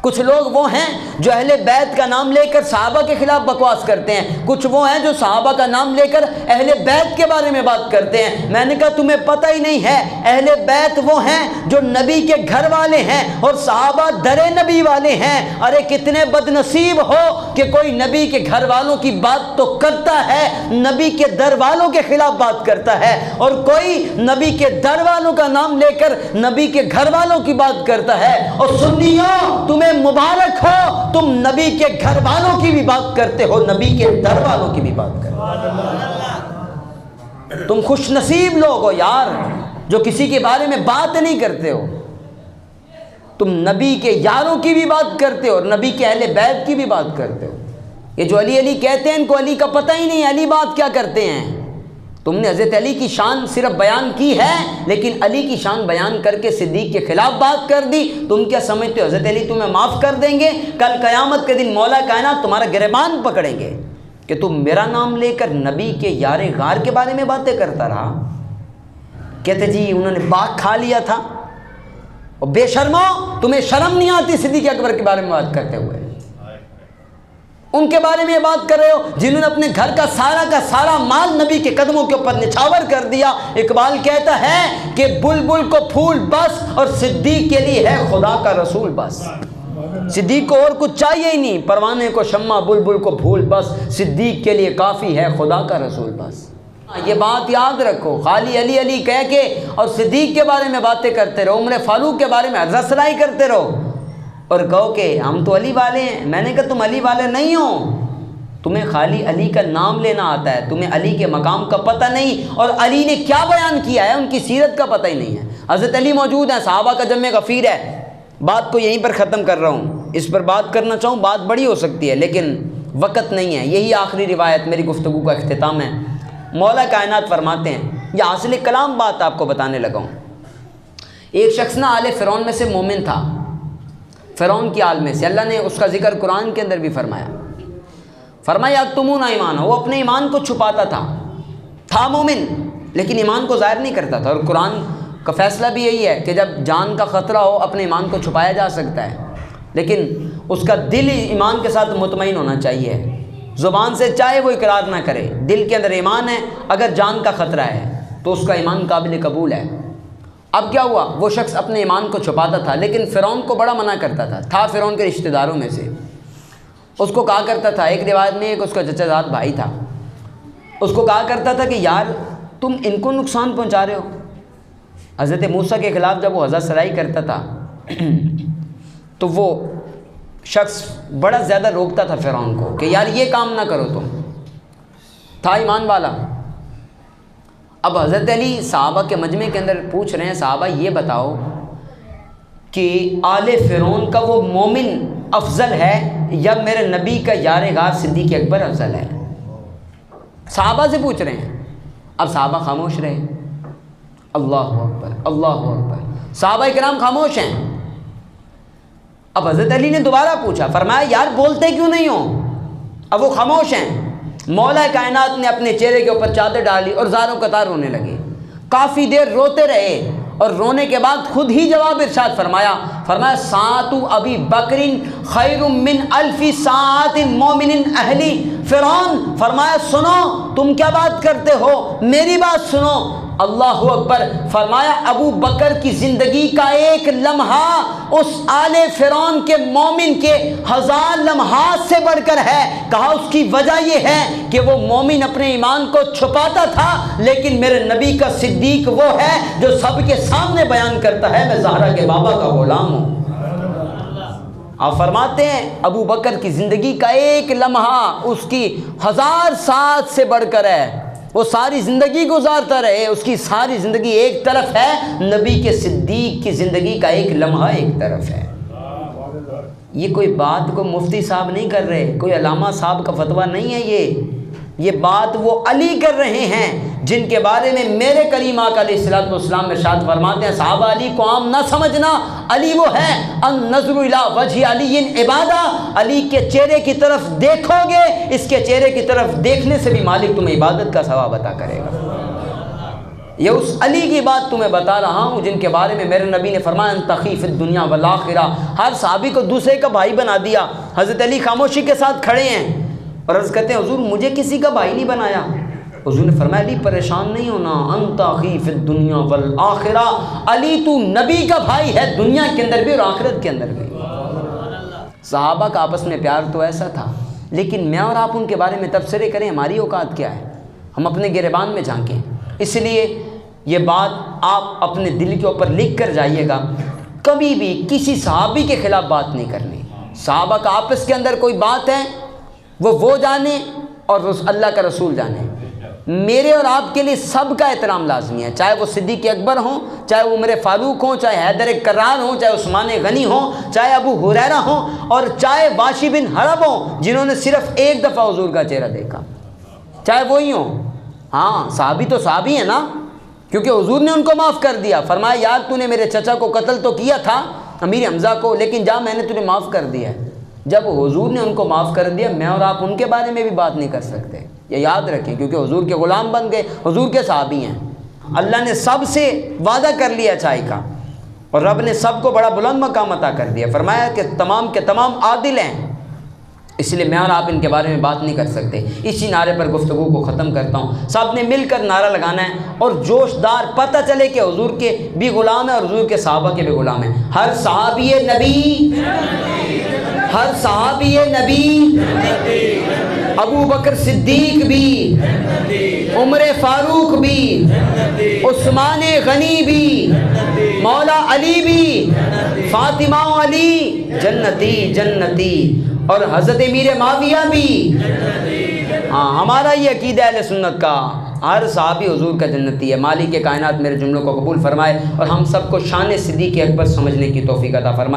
کچھ لوگ وہ ہیں جو اہل بیت کا نام لے کر صحابہ کے خلاف بکواس کرتے ہیں، کچھ وہ ہیں جو صحابہ کا نام لے کر اہل بیت کے بارے میں بات کرتے ہیں۔ میں نے کہا تمہیں پتہ ہی نہیں ہے، اہل بیت وہ ہیں جو نبی کے گھر والے ہیں اور صحابہ در نبی والے ہیں۔ ارے کتنے بد نصیب ہو کہ کوئی نبی کے گھر والوں کی بات تو کرتا ہے، نبی کے در والوں کے خلاف بات کرتا ہے، اور کوئی نبی کے در والوں کا نام لے کر نبی کے گھر والوں کی بات کرتا ہے۔ اور سنیوں تمہیں مبارک ہو، تم نبی کے گھر والوں کی بھی بات کرتے ہو، نبی کے در والوں کی بھی بات کرتے ہو۔ تم خوش نصیب لوگ ہو یار جو کسی کے بارے میں بات نہیں کرتے ہو، تم نبی کے یاروں کی بھی بات کرتے ہو اور نبی کے اہل بیت کی بھی بات کرتے ہو۔ یہ جو علی علی کہتے ہیں ان کو علی کا پتہ ہی نہیں، علی بات کیا کرتے ہیں۔ تم نے حضرت علی کی شان صرف بیان کی ہے، لیکن علی کی شان بیان کر کے صدیق کے خلاف بات کر دی۔ تم کیا سمجھتے ہو حضرت علی تمہیں معاف کر دیں گے؟ کل قیامت کے دن مولا کائنات تمہارا گریبان پکڑیں گے کہ تم میرا نام لے کر نبی کے یار غار کے بارے میں باتیں کرتا رہا۔ کہتے جی انہوں نے باغ کھا لیا تھا، اور بے شرمو تمہیں شرم نہیں آتی صدیق اکبر کے بارے میں بات کرتے ہوئے؟ ان کے بارے میں بات کر رہے ہو جنہوں نے اپنے گھر کا سارا مال نبی کے قدموں کے اوپر نچھاور کر دیا۔ اقبال کہتا ہے کہ بلبل کو پھول بس اور صدیق کے لیے ہے خدا کا رسول بس۔ صدیق کو اور کچھ چاہیے ہی نہیں، پروانے کو شمع بلبل کو پھول بس، صدیق کے لیے کافی ہے خدا کا رسول بس۔ یہ بات یاد رکھو، خالی علی علی کہہ کے اور صدیق کے بارے میں باتیں کرتے رہو، عمر فاروق کے بارے میں حضرت سرائی کرتے رہو اور کہو کہ ہم تو علی والے ہیں۔ میں نے کہا تم علی والے نہیں ہو، تمہیں خالی علی کا نام لینا آتا ہے، تمہیں علی کے مقام کا پتہ نہیں، اور علی نے کیا بیان کیا ہے ان کی سیرت کا پتہ ہی نہیں ہے۔ حضرت علی موجود ہیں، صحابہ کا جمع غفیر ہے۔ بات کو یہیں پر ختم کر رہا ہوں، اس پر بات کرنا چاہوں بات بڑی ہو سکتی ہے لیکن وقت نہیں ہے۔ یہی آخری روایت میری گفتگو کا اختتام ہے۔ مولا کائنات فرماتے ہیں، یہ حاصل کلام بات آپ کو بتانے لگا ہوں۔ ایک شخص نا آل فرعون میں سے مومن تھا، فرعون کی آل میں سے۔ اللہ نے اس کا ذکر قرآن کے اندر بھی فرمایا تمون ایمان، وہ اپنے ایمان کو چھپاتا تھا مومن لیکن ایمان کو ظاہر نہیں کرتا تھا۔ اور قرآن کا فیصلہ بھی یہی ہے کہ جب جان کا خطرہ ہو اپنے ایمان کو چھپایا جا سکتا ہے، لیکن اس کا دل ایمان کے ساتھ مطمئن ہونا چاہیے۔ زبان سے چاہے وہ اقرار نہ کرے، دل کے اندر ایمان ہے، اگر جان کا خطرہ ہے تو اس کا ایمان قابل قبول ہے۔ اب کیا ہوا، وہ شخص اپنے ایمان کو چھپاتا تھا لیکن فرعون کو بڑا منع کرتا تھا فرعون کے رشتہ داروں میں سے۔ اس کو کہا کرتا تھا، ایک روایت میں ایک اس کا چچا زاد بھائی تھا، اس کو کہا کرتا تھا کہ یار تم ان کو نقصان پہنچا رہے ہو۔ حضرت موسیٰ کے خلاف جب وہ حضرت سرائی کرتا تھا تو وہ شخص بڑا زیادہ روکتا تھا فرعون کو کہ یار یہ کام نہ کرو، تم تھا ایمان والا۔ اب حضرت علی صحابہ کے مجمع کے اندر پوچھ رہے ہیں، صحابہ یہ بتاؤ کہ آل فرعون کا وہ مومن افضل ہے یا میرے نبی کا یار غار صدیق اکبر افضل ہے؟ صحابہ سے پوچھ رہے ہیں۔ اب صحابہ خاموش رہے۔ اللہ اکبر اللہ اکبر، صحابہ کرام خاموش ہیں۔ اب حضرت علی نے دوبارہ پوچھا، فرمایا یار بولتے کیوں نہیں ہو؟ اب وہ خاموش ہیں۔ مولا کائنات نے اپنے چہرے کے اوپر چادر ڈالی اور زاروں قطار رونے لگے۔ کافی دیر روتے رہے اور رونے کے بعد خود ہی جواب ارشاد فرمایا ساعت ابی بکر خیر من الف ساعت مومن اہلی فرعون، فرمایا سنو تم کیا بات کرتے ہو، میری بات سنو۔ اللہ اکبر، فرمایا ابو بکر کی زندگی کا ایک لمحہ اس آل فرعون کے مومن کے 1000 لمحات سے بڑھ کر ہے۔ کہا اس کی وجہ یہ ہے کہ وہ مومن اپنے ایمان کو چھپاتا تھا، لیکن میرے نبی کا صدیق وہ ہے جو سب کے سامنے بیان کرتا ہے میں زہرا کے بابا کا غلام ہوں۔ آپ فرماتے ہیں ابو بکر کی زندگی کا ایک لمحہ اس کی 1000 ساعت سے بڑھ کر ہے، وہ ساری زندگی گزارتا رہے، اس کی ساری زندگی ایک طرف ہے، نبی کے صدیق کی زندگی کا ایک لمحہ ایک طرف ہے۔ یہ کوئی بات کو مفتی صاحب نہیں کر رہے، کوئی علامہ صاحب کا فتویٰ نہیں ہے، یہ بات وہ علی کر رہے ہیں جن کے بارے میں میرے کریم آقا علیہ الصلوۃ والسلام ارشاد فرماتے ہیں صحابہ علی کو عام نہ سمجھنا، علی وہ ہے النظر الی وجہ علی عبادہ، علی کے چہرے کی طرف دیکھو گے، اس کے چہرے کی طرف دیکھنے سے بھی مالک تمہیں عبادت کا ثواب عطا کرے گا۔ یہ اس علی کی بات تمہیں بتا رہا ہوں جن کے بارے میں میرے نبی نے فرمایا انت اخی فی الدنیا والآخرہ. ہر صحابی کو دوسرے کا بھائی بنا دیا. حضرت علی خاموشی کے ساتھ کھڑے ہیں اور عرض کرتے ہیں حضور مجھے کسی کا بھائی نہیں بنایا. حضور نے فرمایا علی پریشان نہیں ہونا، انت اخی فی الدنیا والآخرہ، علی تو نبی کا بھائی ہے دنیا کے اندر بھی اور آخرت کے اندر بھی. صحابہ کا آپس میں پیار تو ایسا تھا، لیکن میں اور آپ ان کے بارے میں تبصرے کریں ہماری اوقات کیا ہے؟ ہم اپنے گریبان میں جھانکیں. اس لیے یہ بات آپ اپنے دل کے اوپر لکھ کر جائیے گا، کبھی بھی کسی صحابی کے خلاف بات نہیں کرنی. صحابہ کا آپس کے اندر کوئی بات ہے وہ جانے اور اللہ کا رسول جانے. میرے اور آپ کے لیے سب کا احترام لازمی ہے، چاہے وہ صدیق اکبر ہوں، چاہے وہ عمر فاروق ہوں، چاہے حیدر کرار ہوں، چاہے عثمان غنی ہوں، چاہے ابو ہریرہ ہوں، اور چاہے واشی بن حرب ہوں جنہوں نے صرف ایک دفعہ حضور کا چہرہ دیکھا، چاہے وہی ہوں. ہاں صحابی تو صحابی ہیں نا، کیونکہ حضور نے ان کو معاف کر دیا. فرمایا یار تو نے میرے چچا کو قتل تو کیا تھا امیر حمزہ کو، لیکن جا میں نے تجھے معاف کر دیا ہے. جب حضور نے ان کو معاف کر دیا میں اور آپ ان کے بارے میں بھی بات نہیں کر سکتے. یہ یاد رکھیں، کیونکہ حضور کے غلام بن گئے، حضور کے صحابی ہیں. اللہ نے سب سے وعدہ کر لیا اچھائی کا، اور رب نے سب کو بڑا بلند مقام عطا کر دیا. فرمایا کہ تمام کے تمام عادل ہیں، اس لیے میں اور آپ ان کے بارے میں بات نہیں کر سکتے. اسی نعرے پر گفتگو کو ختم کرتا ہوں. سب نے مل کر نعرہ لگانا ہے اور جوش دار پتہ چلے کہ حضور کے بھی غلام ہیں اور حضور کے صحابہ کے بھی غلام ہیں. ہر صحابی نبی، ہر صحابی نبی، ابو بکر صدیق بھی، عمر فاروق بھی، عثمان غنی بھی، مولا علی بھی، فاطمہ علی جنتی جنتی، اور حضرت امیر معاویہ بھی. ہاں ہمارا یہ عقیدہ اہل سنت کا، ہر صحابی حضور کا جنتی ہے. مالک کائنات میرے جملوں کو قبول فرمائے اور ہم سب کو شان صدیق اکبر سمجھنے کی توفیق عطا فرمائے.